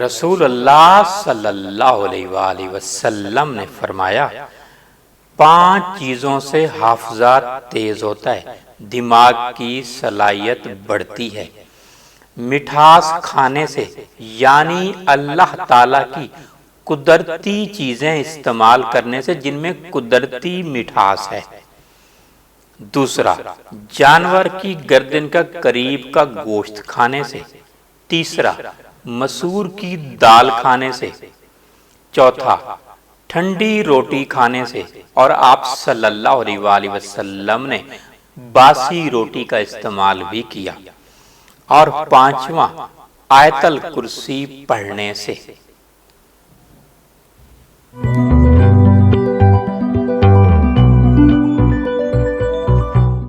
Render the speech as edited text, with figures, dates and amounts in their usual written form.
رسول اللہ صلی اللہ علیہ وآلہ وسلم نے فرمایا 5 چیزوں سے حافظہ تیز ہوتا ہے، دماغ کی صلاحیت بڑھتی ہے، مٹھاس کھانے سے یعنی اللہ تعالی کی قدرتی چیزیں استعمال کرنے سے جن میں قدرتی مٹھاس ہے، دوسرا جانور کی گردن کا قریب کا گوشت کھانے سے، تیسرا مسور کی دال کھانے سے، چوتھا ٹھنڈی روٹی کھانے سے، اور آپ صلی اللہ علیہ وآلہ وسلم نے باسی روٹی کا استعمال بھی کیا، اور پانچواں آیت الکرسی پڑھنے سے۔